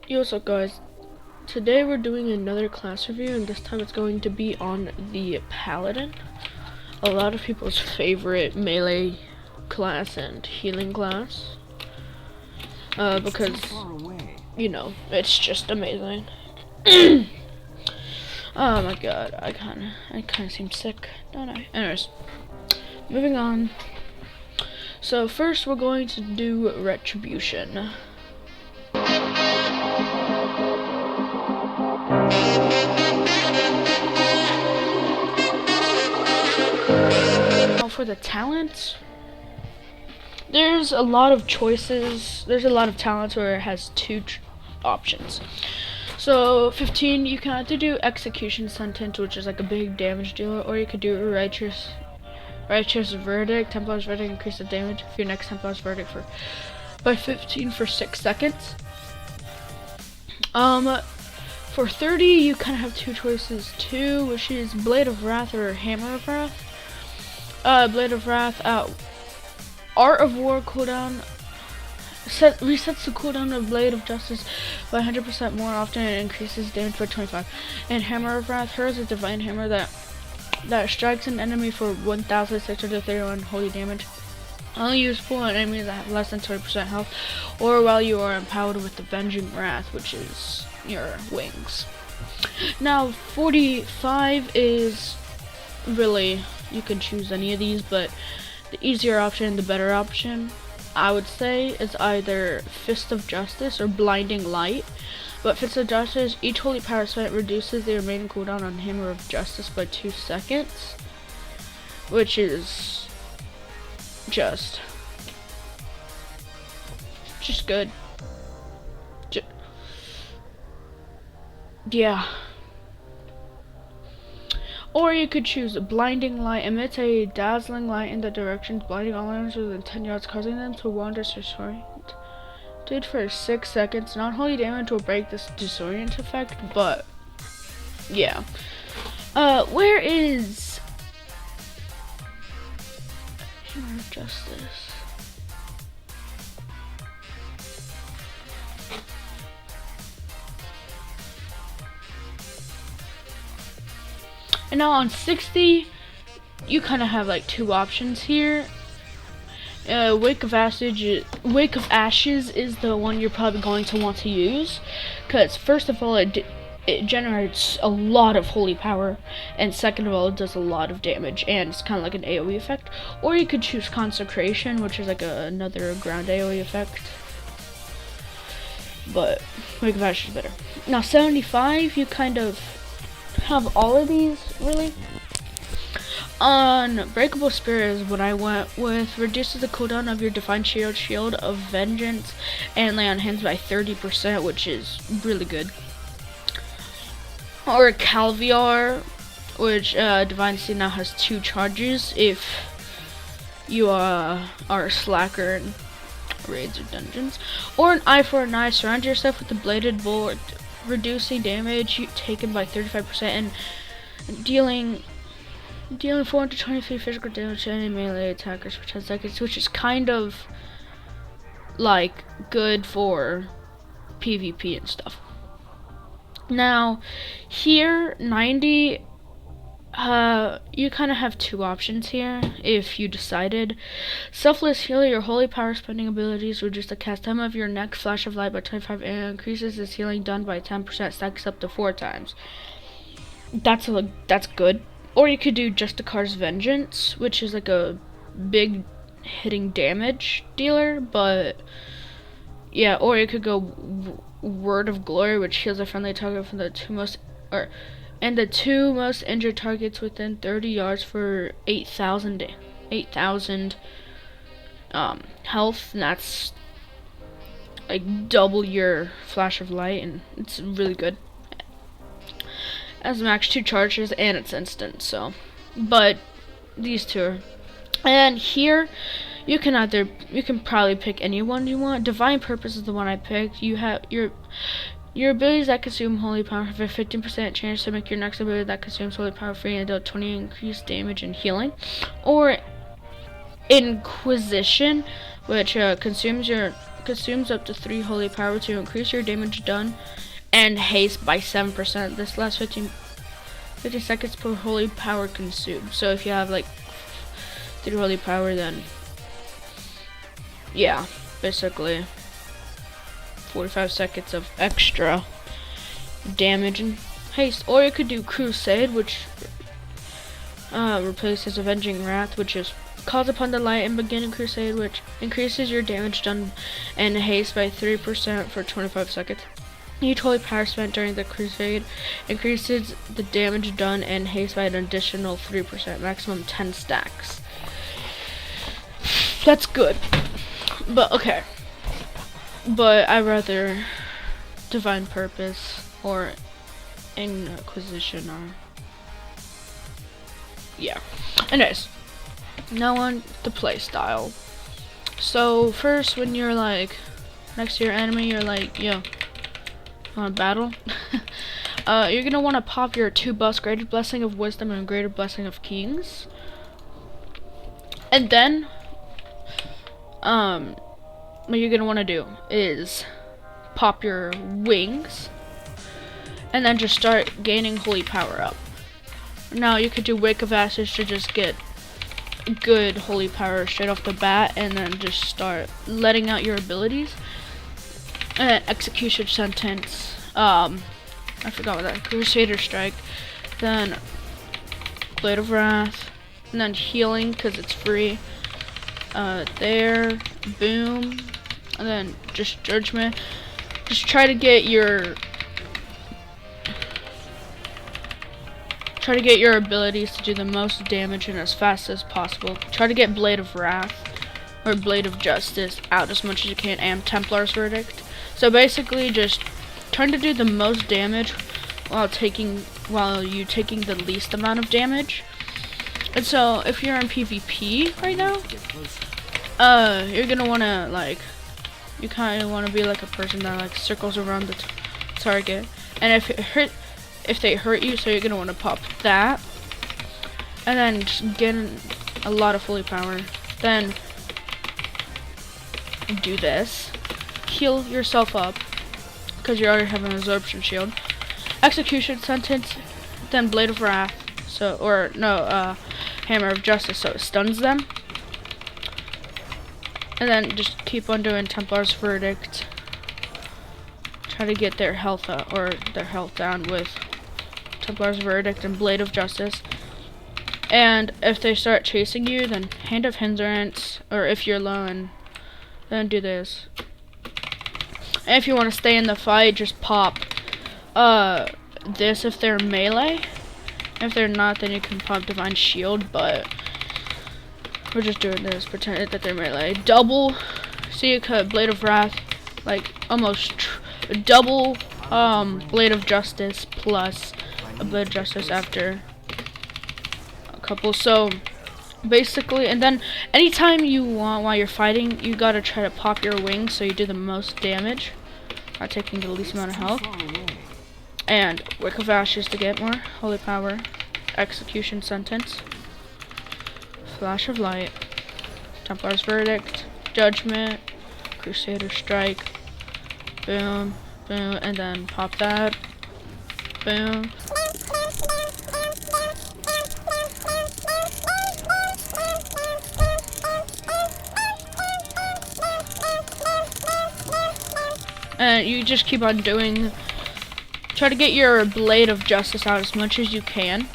Yo, what's up guys? Today we're doing another class review, and this time it's going to be on the Paladin. A lot of people's favorite melee class and healing class. Because, you know, it's just amazing. Oh my god, I kinda seem sick, don't I? Anyways, moving on. So first we're going to do Retribution. Now for the talents, there's a lot of choices. There's a lot of talents where it has two options. So 15, you can either do Execution Sentence, which is like a big damage dealer, or you could do Righteous Verdict. Templar's Verdict increase the damage of your next Templar's Verdict by 15 for 6 seconds. For 30, you kind of have two choices too, which is Blade of Wrath or Hammer of Wrath. Blade of Wrath, Art of War cooldown resets the cooldown of Blade of Justice by 100% more often and increases damage by 25. And Hammer of Wrath, hers is Divine Hammer that strikes an enemy for 1,631 holy damage. Only useful on enemies that have less than 20% health, or while you are empowered with Avenging Wrath, which is your wings. Now 45 is really, you can choose any of these, but the easier option, the better option, I would say, is either Fist of Justice or Blinding Light. But Fist of Justice, each holy power spent reduces the remaining cooldown on Hammer of Justice by 2 seconds, which is just good. Yeah. Or you could choose Blinding Light. Emits a dazzling light in the directions blinding all enemies within 10 yards, causing them to wander disoriented for 6 seconds. Non-holy damage will break this disorient effect, but yeah. Where is Hammer of Justice? And now on 60, you kind of have like two options here. Wake of Ashes is the one you're probably going to want to use, because first of all, it generates a lot of holy power, and second of all, it does a lot of damage, and it's kind of like an AoE effect. Or you could choose Consecration, which is like another ground AoE effect, but Wake of Ashes is better. Now 75, you kind of have all of these, really. Unbreakable Spirit is what I went with. Reduces the cooldown of your Divine Shield of Vengeance and Lay on Hands by 30%, which is really good. Or Calviar, which Divine Seed now has 2 charges if you are a slacker in raids or dungeons. Or an Eye for an Eye. Surround yourself with the Bladed Bolt, reducing damage taken by 35% and dealing 423 physical damage to any melee attackers for 10 seconds, which is kind of like good for PvP and stuff. Now here 90, you kind of have two options here if you decided. Selfless Healer, your holy power spending abilities reduce the cast time of your next Flash of Light by 25 and increases its healing done by 10%, stacks up to 4 times. That's good. Or you could do Justicar's Vengeance, which is like a big hitting damage dealer, but yeah. Or you could go Word of Glory, which heals a friendly target from the two most injured targets within 30 yards for 8,000 health, and that's like double your Flash of Light, and it's really good. Has max 2 charges and it's instant, so. But these two are. And here you can probably pick any one you want. Divine Purpose is the one I picked. You have your abilities that consume holy power have a 15% chance to make your next ability that consumes holy power free and deal 20 increased damage and healing. Or Inquisition, which consumes your consumes up to 3 holy power to increase your damage done and haste by 7%. This lasts 50 seconds per holy power consumed. So if you have like 3 holy power, then yeah, basically 45 seconds of extra damage and haste. Or you could do Crusade, which replaces Avenging Wrath, which is calls upon the light and beginning Crusade, which increases your damage done and haste by 3% for 25 seconds. Each holy power spent during the Crusade increases the damage done and haste by an additional 3%, maximum 10 stacks. That's good. But okay. But I rather Divine Purpose or Inquisition or yeah. Anyways, now on the playstyle. So first, when you're like next to your enemy, you're like, yo, wanna battle? You're gonna wanna pop your 2 buffs, Greater Blessing of Wisdom and Greater Blessing of Kings. And then what you're gonna wanna do is pop your wings and then just start gaining holy power up. Now you could do Wake of Ashes to just get good holy power straight off the bat and then just start letting out your abilities. And then Execution Sentence, I forgot what that, Crusader Strike, then Blade of Wrath, and then Healing because it's free, there, boom, and then just Judgment. Just try to get your abilities to do the most damage and as fast as possible. Try to get Blade of Wrath or Blade of Justice out as much as you can, and Templar's Verdict. So basically just trying to do the most damage while you taking the least amount of damage. And so if you're in PvP right now, you're gonna wanna like, you kind of want to be like a person that like circles around the target, and if they hurt you, so you're gonna want to pop that, and then just get a lot of holy power. Then do this, heal yourself up because you already have an absorption shield. Execution Sentence, then Blade of Wrath, Hammer of Justice, so it stuns them. And then just keep on doing Templar's Verdict. Try to get their health up, or their health down with Templar's Verdict and Blade of Justice. And if they start chasing you, then Hand of Hindrance, or if you're low, and then do this. And if you want to stay in the fight, just pop this if they're melee. If they're not, then you can pop Divine Shield, but we're just doing this, pretend that they're melee. Double, so you cut Blade of Wrath, like almost double Blade of Justice plus a Blade of Justice after a couple. So basically, and then anytime you want while you're fighting, you gotta try to pop your wings so you do the most damage, not taking the least amount of health. And Wake of Ashes to get more holy power. Execution Sentence, Flash of Light, Templar's Verdict, Judgment, Crusader Strike, boom, boom, and then pop that, boom. And you just keep on doing, try to get your Blade of Justice out as much as you can,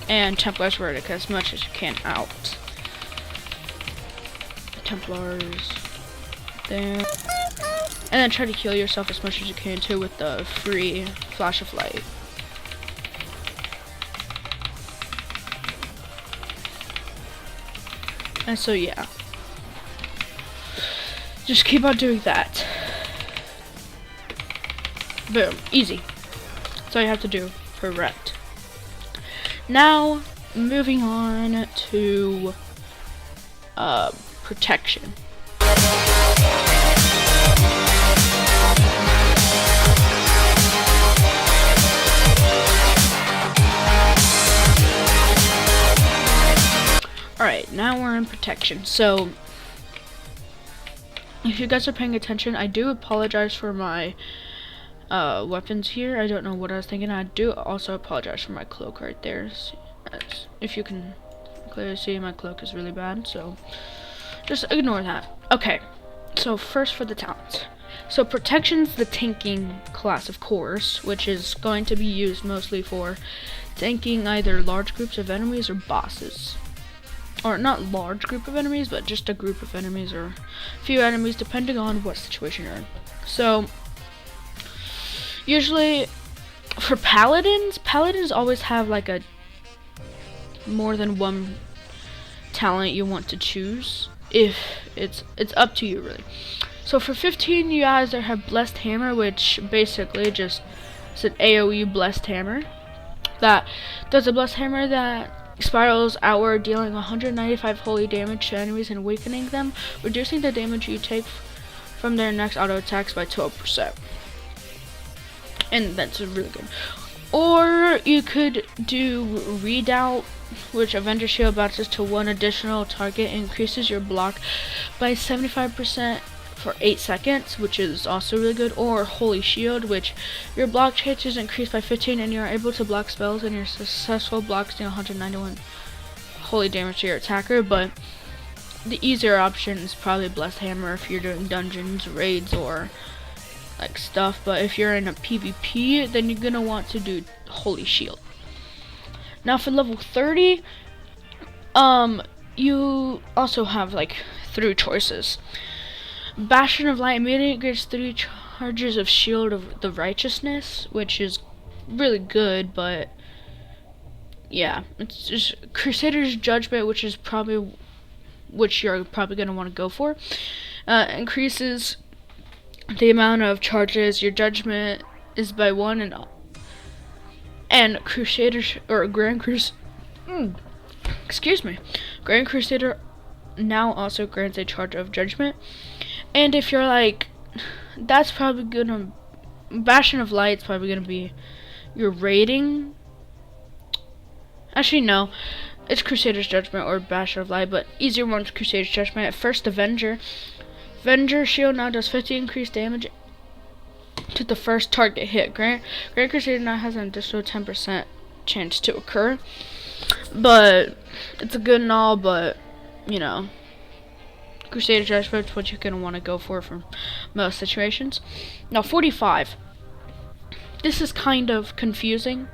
and Templar's Verdict as much as you can out. Templars there. And then try to heal yourself as much as you can too with the free Flash of Light. And so yeah. Just keep on doing that. Boom. Easy. That's all you have to do for Ret. Now, moving on to protection. Alright, now we're in protection. So, If you guys are paying attention, I do apologize for my weapons here. I don't know what I was thinking. I do also apologize for my cloak right there. If you can clearly see, my cloak is really bad, so just ignore that. Okay, so first for the talents. So protection's the tanking class, of course, which is going to be used mostly for tanking either large groups of enemies or bosses. Or not large group of enemies, but just a group of enemies or a few enemies, depending on what situation you're in. So usually for paladins always have like a more than one talent you want to choose. If it's up to you, really. So for 15, you either have Blessed Hammer, which basically just is an AoE Blessed Hammer. That does a Blessed Hammer that spirals outward, dealing 195 holy damage to enemies and weakening them, reducing the damage you take from their next auto attacks by 12%. And that's really good. Or you could do Redoubt, which Avenger Shield bounces to one additional target and increases your block by 75% for 8 seconds, which is also really good. Or Holy Shield, which your block chance is increased by 15 and you are able to block spells, and your successful blocks deal 191 holy damage to your attacker. But the easier option is probably Blessed Hammer if you're doing dungeons, raids, or like stuff. But if you're in a PvP, then you're gonna want to do Holy Shield. Now for level 30, you also have like 3 choices. Bastion of Light immediately gets 3 charges of Shield of the Righteousness, which is really good, but yeah, it's just Crusader's Judgment, which you're probably gonna want to go for. Increases the amount of charges your judgment is by 1, and Crusader or Grand Crusader now also grants a charge of judgment. And if you're like, that's probably gonna, Bastion of Light's probably gonna be your rating. Actually, no, it's Crusader's Judgment or Bastion of Light, but easier one's Crusader's Judgment. At first, Avenger Shield now does 50 increased damage to the first target hit. Grand Crusader now has an additional 10% chance to occur, but it's a good and all, but you know, Crusader Judgment is what you're gonna want to go for most situations. Now 45. This is kind of confusing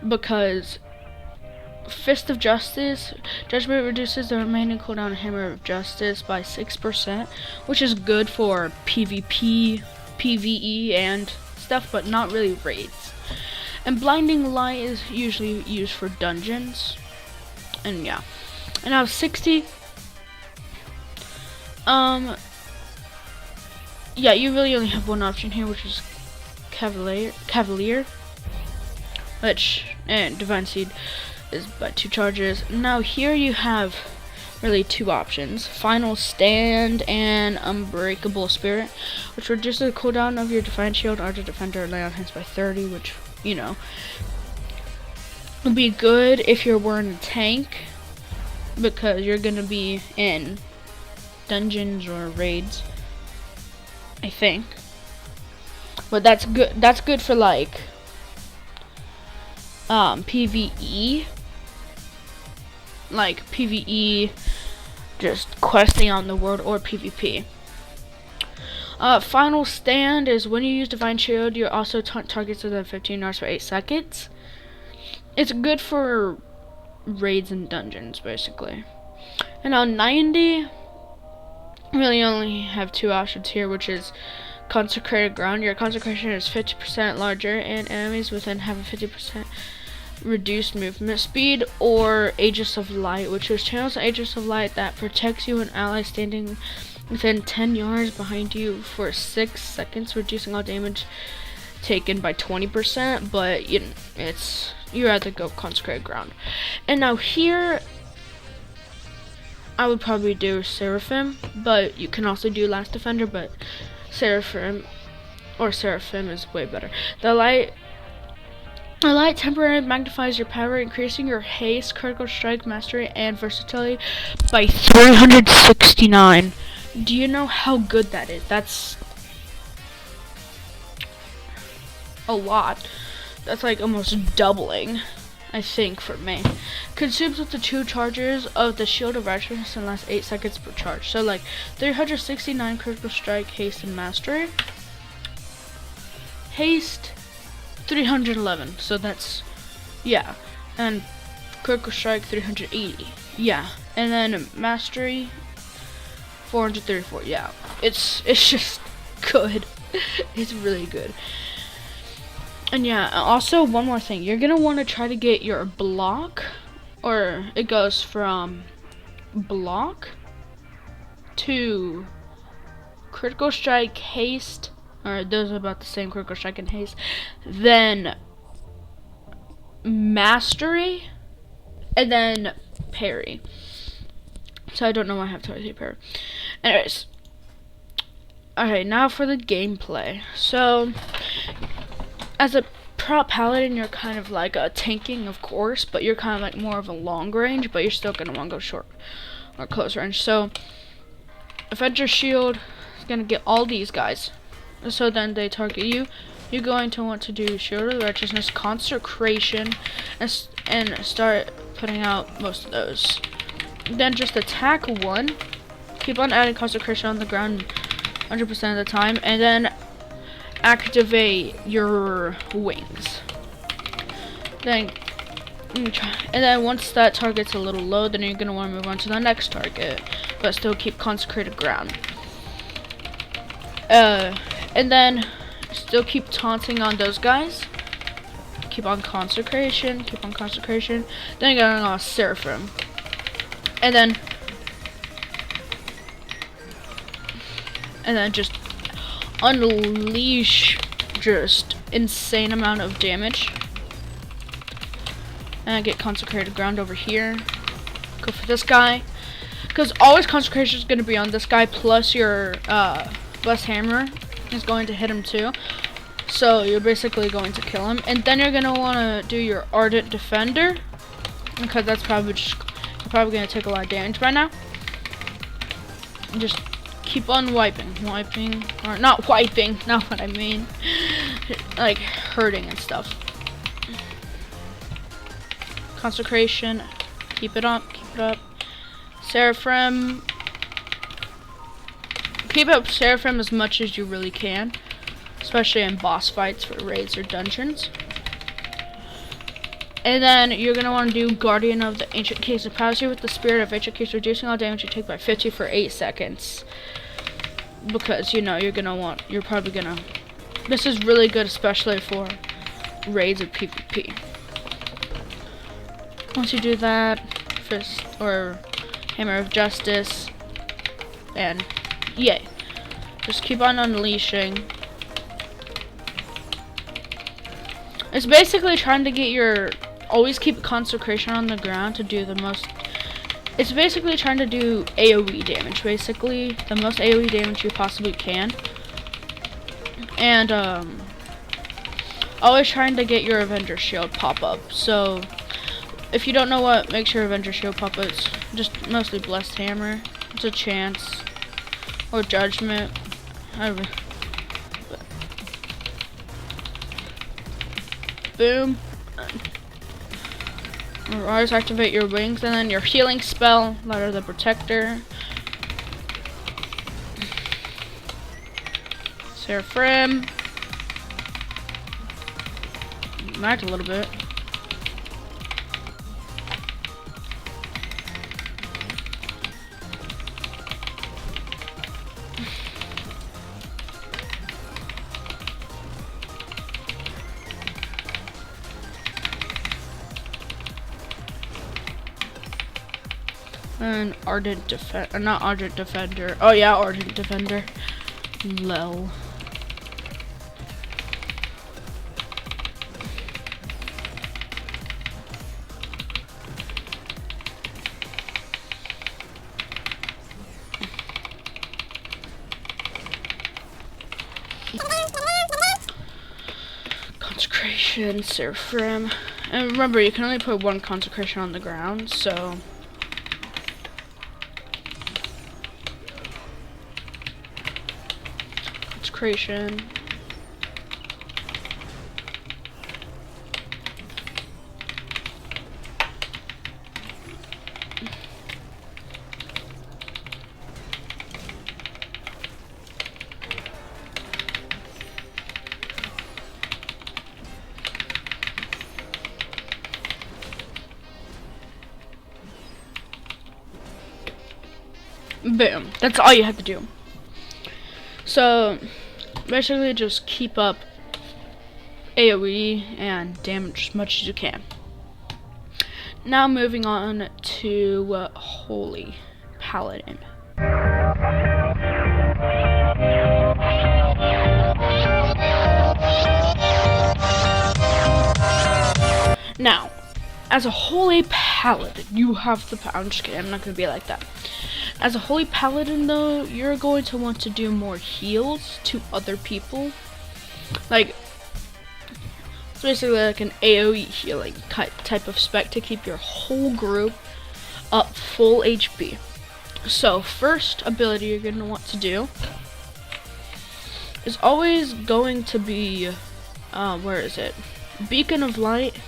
because Fist of Justice Judgment reduces the remaining cooldown of Hammer of Justice by 6%, which is good for PvP, PvE, and stuff, but not really raids. And Blinding Light is usually used for dungeons. And yeah. And now 60. Yeah, you really only have one option here, which is Cavalier, and Divine Seed is by 2 charges. Now here you have really 2 options: Final Stand and Unbreakable Spirit, which reduces the cooldown of your Divine Shield, Archer Defender, Lay on Hands by 30, which, you know, would be good if you're wearing a tank, because you're gonna be in dungeons or raids, I think. But that's good for like PvE, like PvE, just questing on the world, or PvP. Final Stand is when you use Divine Shield, you're also targets within 15 yards for 8 seconds. It's good for raids and dungeons, basically. And on 90, really only have 2 options here, which is Consecrated Ground. Your consecration is 50% larger, and enemies within have a 50% reduced movement speed. Or Aegis of Light, which is channels Aegis of Light that protects you and allies standing within 10 yards behind you for 6 seconds, reducing all damage taken by 20%. But you rather go Consecrated Ground. And now here, I would probably do Seraphim, but you can also do Last Defender, but Seraphim is way better. The light temporarily magnifies your power, increasing your haste, critical strike, mastery, and versatility by 369. Do you know how good that is? That's a lot. That's like almost doubling, I think, for me. Consumes up to 2 charges of the Shield of Righteousness and lasts 8 seconds per charge. So like 369 critical strike, haste, and mastery. Haste 311. So that's, yeah. And critical strike 380. Yeah. And then mastery 434. Yeah. It's just good. It's really good. And yeah, also one more thing. You're gonna want to try to get your block, or it goes from block to critical strike, haste, or those are about the same, critical strike and haste, then mastery, and then parry. So I don't know why I have to parry. Anyways. Alright, now for the gameplay. So as a prop paladin, you're kind of like a tanking, of course, but you're kind of like more of a long range, but you're still gonna want to go short or close range. So Avenger Shield is gonna get all these guys. So then they target you. You're going to want to do Shield of Righteousness, Consecration, and start putting out most of those. Then just attack one. Keep on adding Consecration on the ground 100% of the time, and then activate your wings. Then and then once that target's a little low, then you're gonna want to move on to the next target, but still keep consecrated ground. And then still keep taunting on those guys. Keep on consecration. Keep on consecration. Then you're going on Seraphim, and then just unleash just insane amount of damage. And I get consecrated ground over here. Go for this guy, because always consecration is going to be on this guy, plus your blessed hammer is going to hit him too. So you're basically going to kill him, and then you're going to want to do your ardent defender, because that's probably you're probably going to take a lot of damage by now. And just keep on wiping, or not wiping, not what I mean, like hurting and stuff. Consecration, keep it up, Seraphim, keep up Seraphim as much as you really can, especially in boss fights for raids or dungeons. And then you're going to want to do Guardian of the Ancient Keys. Empowers you with the Spirit of Ancient Keys, reducing all damage you take by 50 for 8 seconds. Because, you know, you're probably going to... This is really good, especially for raids of PvP. Once you do that, Fist, or Hammer of Justice, and yay. Just keep on unleashing. It's basically trying to get your... Always keep consecration on the ground to do the most... It's basically trying to do AoE damage, basically. The most AoE damage you possibly can. And, always trying to get your Avenger Shield pop up. So, if you don't know what makes your Avenger Shield pop up, it's just mostly Blessed Hammer. It's a chance. Or Judgment. Boom. Always activate your wings, and then your healing spell, Light of the Protector. Seraphim. Back a little bit. And Ardent Defender, not Ardent Defender. Oh yeah, Ardent Defender. Lol. Consecration, Seraphim. And remember, you can only put one consecration on the ground, so... creation. Boom. That's all you have to do. So basically just keep up AoE and damage as much as you can. Now moving on to Holy Paladin. Now, as a Holy Paladin, you have the power. I'm just kidding, I'm not going to be like that. As a Holy Paladin, though, you're going to want to do more heals to other people. Like, it's basically like an AoE healing type of spec to keep your whole group up full HP. So, first ability you're going to want to do is always going to be, where is it? Beacon of Light.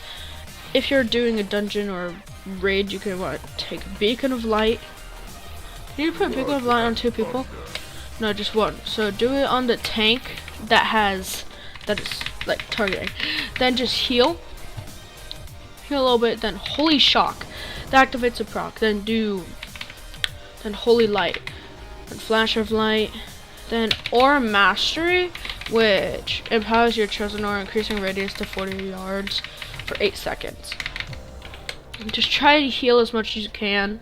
If you're doing a dungeon or raid, you can want to take Beacon of Light. Can you put Beacon of Light on 2 people? No, just 1. So do it on the tank that is like targeting. Then just heal a little bit. Then Holy Shock, that activates a proc. Then Holy Light, then Flash of Light, then Aura Mastery, which empowers your chosen aura, increasing radius to 40 yards for 8 seconds. Just try to heal as much as you can.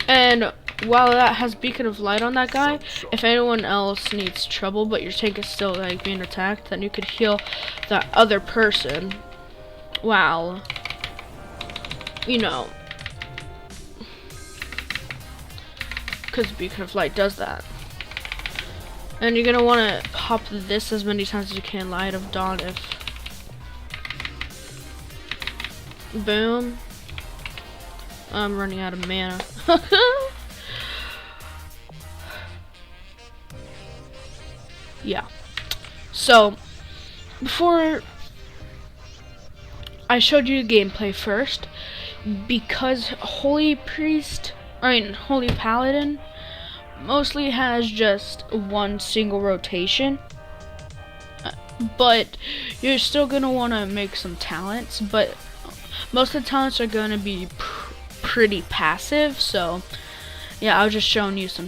And while that has Beacon of Light on that guy, if anyone else needs trouble but your tank is still like being attacked, then you could heal that other person while, you know, because Beacon of Light does that. And you're gonna want to pop this as many times as you can. Light of Dawn. If boom, I'm running out of mana. Yeah. So before I showed you the gameplay first, because Holy Paladin mostly has just one single rotation, but you're still gonna want to make some talents, but most of the talents are gonna be pretty passive. So yeah, I was just showing you some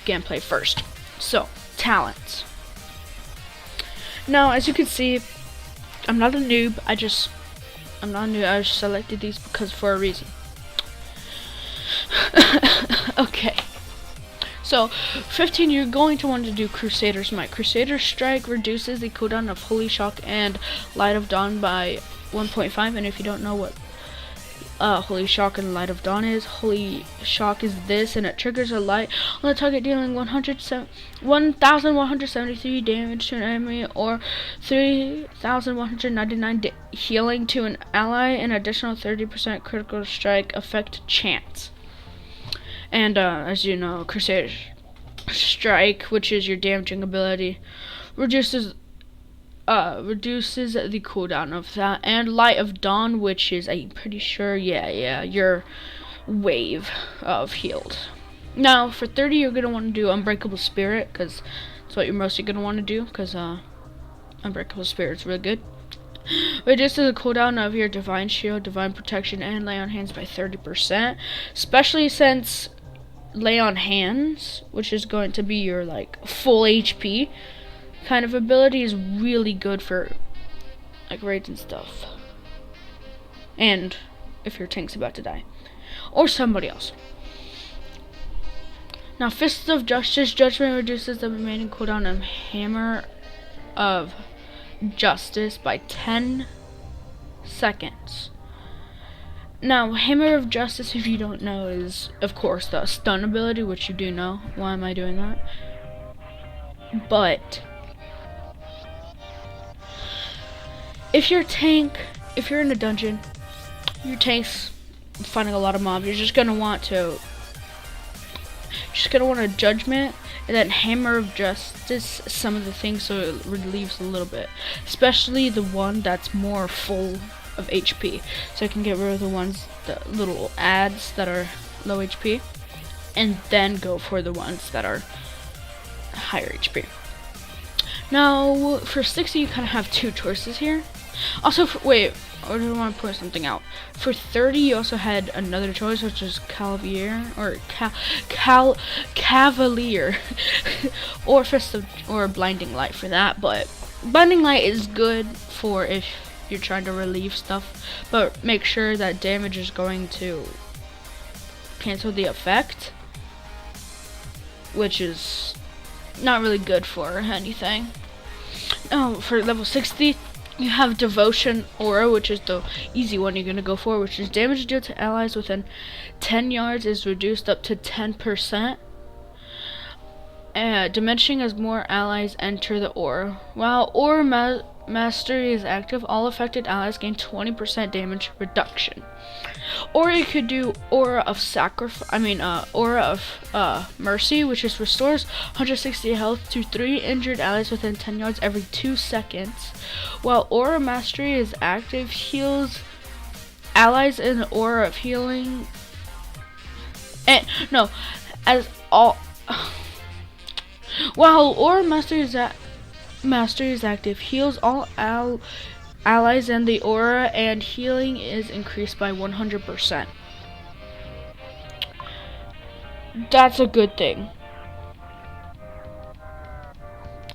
gameplay first. So talents. Now, as you can see, I'm not a noob. I just selected these because for a reason. Okay. So, 15, you're going to want to do Crusader's Might. Crusader's Strike reduces the cooldown of Holy Shock and Light of Dawn by 1.5. And if you don't know what Holy Shock and Light of Dawn is, Holy Shock is this, and it triggers a light on the target, dealing 1,173 damage to an enemy or 3,199 healing to an ally, and additional 30% critical strike effect chance. And as you know, Crusader Strike, which is your damaging ability, reduces the cooldown of that. And Light of Dawn, which is, I'm pretty sure, yeah, your wave of healed. Now for 30, you're gonna want to do Unbreakable Spirit, because that's what you're mostly gonna want to do, because Unbreakable Spirit's really good. Reduces the cooldown of your Divine Shield, Divine Protection, and Lay on Hands by 30%, especially since Lay on Hands, which is going to be your like full HP kind of ability, is really good for like raids and stuff, and if your tank's about to die or somebody else. Now Fists of Justice, Judgment reduces the remaining cooldown of Hammer of Justice by 10 seconds. Now Hammer of Justice, if you don't know, is of course the stun ability, which you do know. Why am I doing that? But if you're in a dungeon, your tank's fighting a lot of mobs, you're just gonna want to Judgment And then Hammer of Justice, some of the things, so it relieves a little bit. Especially the one that's more full of HP. So I can get rid of the ones, the little ads that are low HP. And then go for the ones that are higher HP. Now, for 60, you kind of have two choices here. Also, wait, I do want to point something out. For 30, you also had another choice, which is Cavalier, or Cavalier, or Fist of, or Blinding Light for that. But Blinding Light is good for if you're trying to relieve stuff, but make sure that damage is going to cancel the effect, which is not really good for anything. For level 60, you have Devotion Aura, which is the easy one you're gonna go for, which is damage dealt to allies within 10 yards is reduced up to 10%. Diminishing as more allies enter the aura. While Aura Mastery is active, all affected allies gain 20% damage reduction. Or you could do Aura of Aura of Mercy, which is restores 160 health to 3 injured allies within 10 yards every 2 seconds. While Aura Mastery is active, heals allies in the Aura of Healing. While Aura Mastery is active, heals all allies in the aura, and healing is increased by 100%. That's a good thing.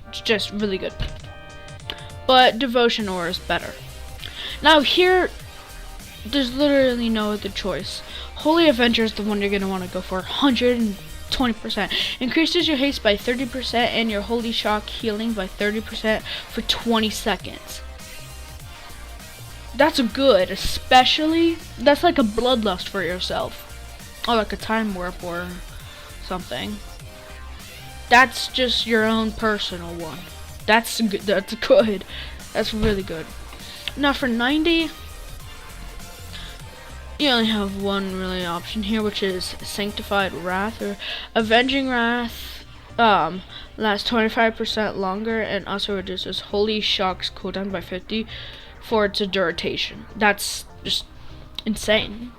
It's just really good. But Devotion Aura is better. Now here, there's literally no other choice. Holy Avenger is the one you're going to want to go for. 120%. Increases your haste by 30% and your Holy Shock healing by 30% for 20 seconds. That's good, especially, that's like a bloodlust for yourself. Or like a time warp or something. That's just your own personal one. That's good. That's good. That's really good. Now for 90, you only have one really option here, which is Sanctified Wrath, or Avenging Wrath. Lasts 25% longer and also reduces Holy Shock's cooldown by 50 for its duration. That's just insane.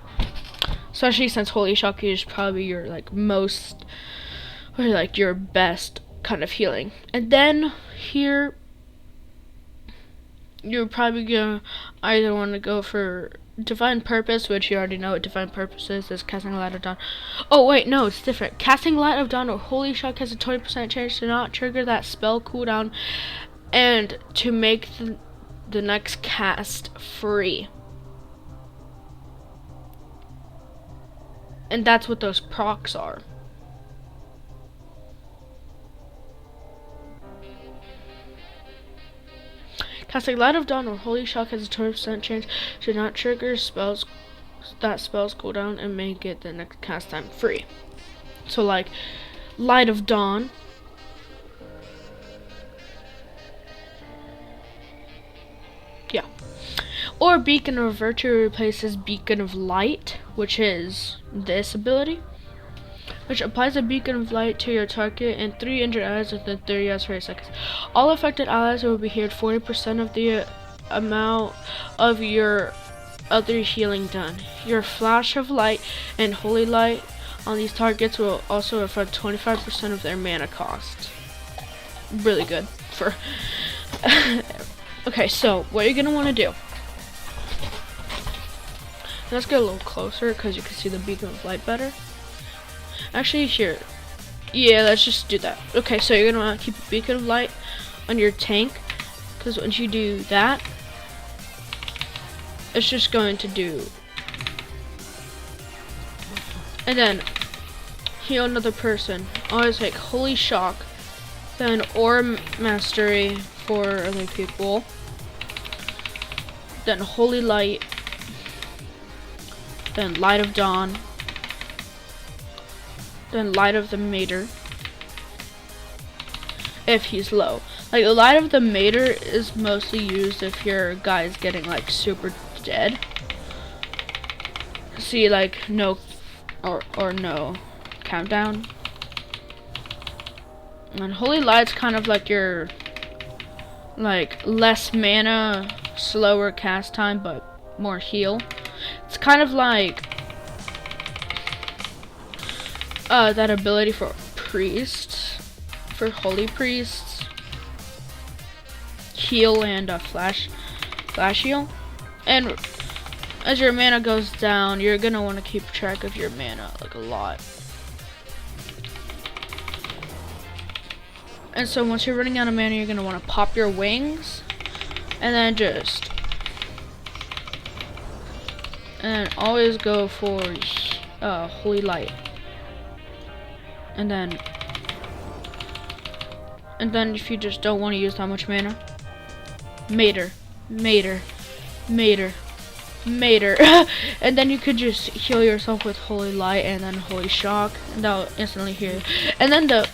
Especially since Holy Shock is probably your your best kind of healing. And then here, you're probably gonna either want to go for Divine Purpose, which you already know what Divine Purpose is Casting Light of Dawn. Oh wait, no, it's different. Casting Light of Dawn or Holy Shock has a 20% chance to not trigger that spell cooldown and to make the next cast free. And that's what those procs are. Casting Light of Dawn or Holy Shock has a 20% chance to not trigger spells cooldown and make it the next cast time free. So like Light of Dawn, yeah. Or Beacon of Virtue replaces Beacon of Light, which is this ability, which applies a beacon of light to your target and 3 injured allies within 30 yards for 8 seconds. All affected allies will be healed 40% of the amount of your other healing done. Your flash of light and holy light on these targets will also reflect 25% of their mana cost. Really good for okay, so what you're gonna want to do, let's get a little closer because you can see the beacon of light better. Actually, here, yeah, let's just do that. Okay, so you're gonna want to keep a beacon of light on your tank, because once you do that, it's just going to do, and then heal another person. Always like Holy Shock, then Aura Mastery for other people, then Holy Light, then Light of Dawn, then Light of the Mater, if he's low. Like, the Light of the Mater is mostly used if your guy is getting, like, super dead. See, like, no, or no countdown. And Holy Light's kind of like your less mana, slower cast time, but more heal. It's kind of like that ability for priests, for holy priests, heal and flash heal. And as your mana goes down, you're gonna want to keep track of your mana like a lot. And so once you're running out of mana, you're gonna want to pop your wings, and then always go for Holy Light. And then if you just don't want to use that much mana, Mater. And then you could just heal yourself with Holy Light and then Holy Shock, and that'll instantly heal. And then the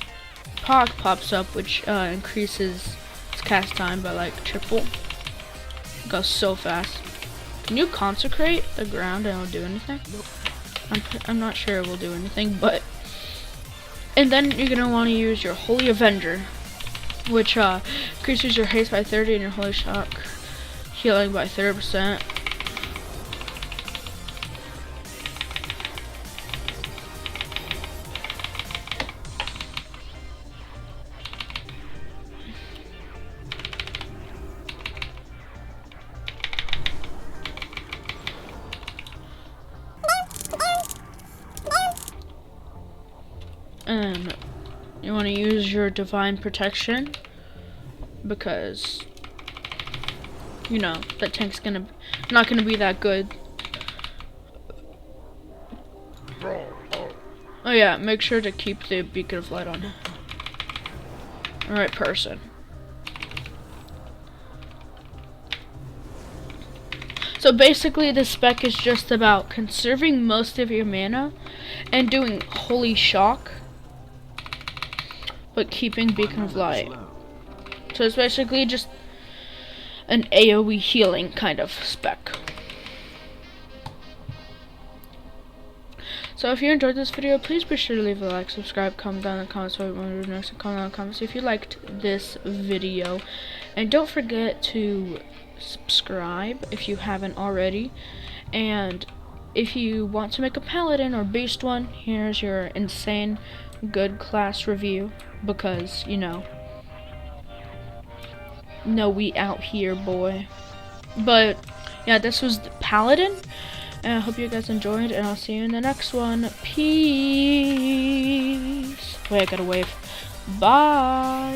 Proc pops up, which increases its cast time by like triple. It goes so fast. Can you consecrate the ground and it'll do anything? Nope. I'm not sure it will do anything, but. And then you're gonna want to use your Holy Avenger, which increases your haste by 30 and your Holy Shock healing by 30%. And you want to use your Divine Protection because you know that tank's not gonna be that good. Oh yeah, make sure to keep the Beacon of Light on the right person. So basically this spec is just about conserving most of your mana and doing Holy Shock, but keeping Beacon of Light. So it's basically just an AoE healing kind of spec. So if you enjoyed this video, please be sure to leave a like, subscribe, comment down in the comments what you want to do next, and comment down in the comments if you liked this video. And don't forget to subscribe if you haven't already. And if you want to make a Paladin or Beast one, here's your insane good class review, because you know we out here, boy. But yeah, this was the Paladin, and I hope you guys enjoyed, and I'll see you in the next one. Peace. Wait, I gotta wave. Bye.